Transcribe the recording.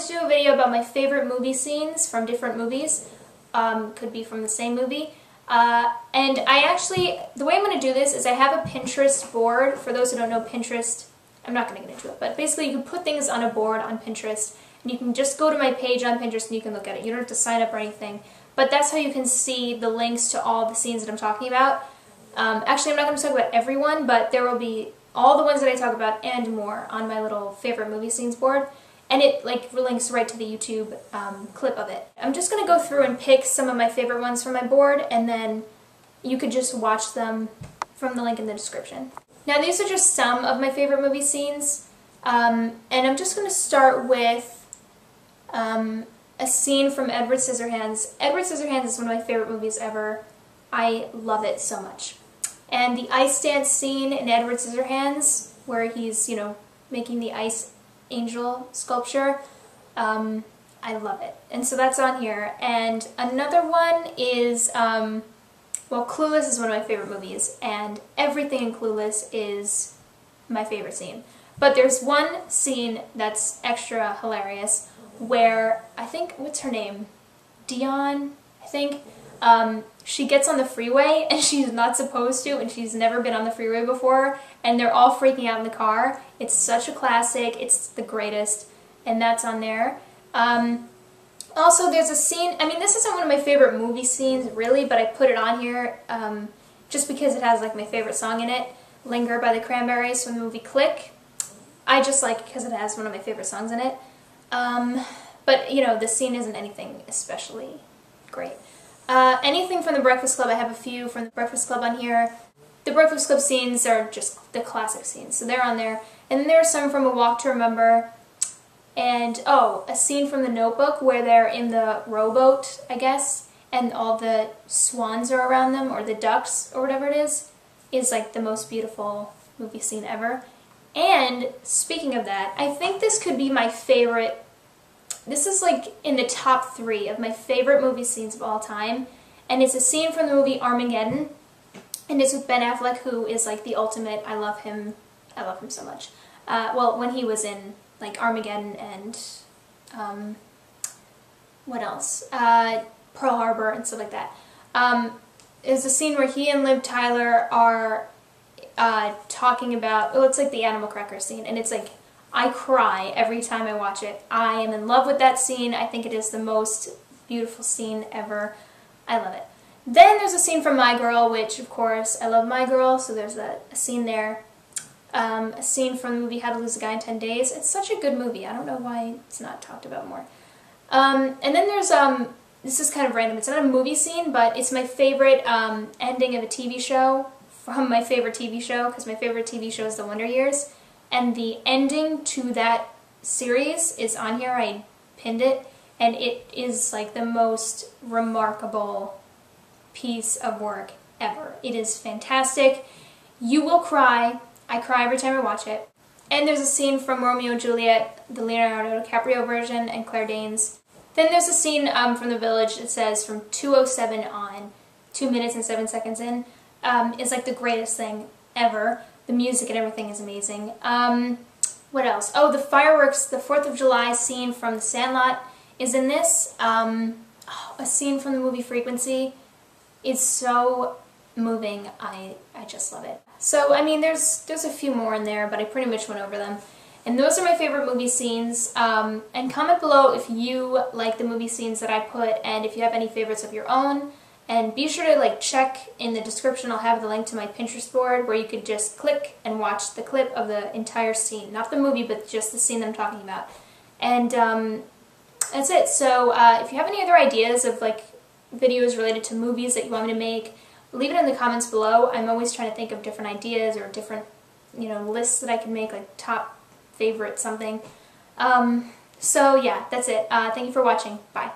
to do a video about my favorite movie scenes from different movies. Could be from the same movie. And the way I'm going to do this is I have a Pinterest board. For those who don't know Pinterest, I'm not going to get into it, but basically you can put things on a board on Pinterest, and you can just go to my page on Pinterest and you can look at it. You don't have to sign up or anything, but that's how you can see the links to all the scenes that I'm talking about. Actually, I'm not going to talk about everyone, but there will be all the ones that I talk about and more on my little favorite movie scenes board. And it links right to the YouTube clip of it. I'm just going to go through and pick some of my favorite ones from my board, and then you could just watch them from the link in the description. Now these are just some of my favorite movie scenes, and I'm just going to start with a scene from Edward Scissorhands. Edward Scissorhands is one of my favorite movies ever. I love it so much. And the ice dance scene in Edward Scissorhands, where he's, making the ice angel sculpture, I love it. And so that's on here. And another one is, well, Clueless is one of my favorite movies, and everything in Clueless is my favorite scene. But there's one scene that's extra hilarious where, I think, what's her name? Dion, I think. She gets on the freeway and she's not supposed to, and she's never been on the freeway before, and they're all freaking out in the car. It's such a classic, it's the greatest, and that's on there. Also, there's a scene, this isn't one of my favorite movie scenes really, but I put it on here just because it has my favorite song in it, Linger by the Cranberries from the movie Click. I just like it because it has one of my favorite songs in it. But, the scene isn't anything especially great. Anything from The Breakfast Club, I have a few from The Breakfast Club on here. The Breakfast Club scenes are just the classic scenes, so they're on there. And then there are some from A Walk to Remember, and, a scene from The Notebook where they're in the rowboat, I guess, and all the swans are around them, or the ducks, or whatever it is the most beautiful movie scene ever. And, speaking of that, I think this could be my favorite. This is in the top 3 of my favorite movie scenes of all time, and it's a scene from the movie Armageddon, and it's with Ben Affleck, who is the ultimate. I love him so much. Well, when he was in Armageddon and what else? Pearl Harbor and stuff like that. There's a scene where he and Liv Tyler are talking about, it's the animal cracker scene, and it's I cry every time I watch it. I am in love with that scene. I think it is the most beautiful scene ever. I love it. Then there's a scene from My Girl, which, of course, I love My Girl, so there's a scene there. A scene from the movie How to Lose a Guy in 10 Days. It's such a good movie. I don't know why it's not talked about more. And then there's, this is kind of random. It's not a movie scene, but it's my favorite ending of a TV show from my favorite TV show, because my favorite TV show is The Wonder Years. And the ending to that series is on here. I pinned it, and it is the most remarkable piece of work ever. It is fantastic. You will cry. I cry every time I watch it. And there's a scene from Romeo and Juliet, the Leonardo DiCaprio version, and Claire Danes. Then there's a scene from The Village that says from 2:07 on, 2 minutes and 7 seconds in, is the greatest thing ever. The music and everything is amazing. What else? Oh, the fireworks, the 4th of July scene from The Sandlot is in this. A scene from the movie Frequency is so moving. I just love it. So, there's a few more in there, but I pretty much went over them. And those are my favorite movie scenes. And comment below if you like the movie scenes that I put, and if you have any favorites of your own. And be sure to check in the description. I'll have the link to my Pinterest board where you could just click and watch the clip of the entire scene. Not the movie, but just the scene that I'm talking about. And that's it. So if you have any other ideas of videos related to movies that you want me to make, leave it in the comments below. I'm always trying to think of different ideas or different lists that I can make, top favorite something. So yeah, that's it. Thank you for watching. Bye.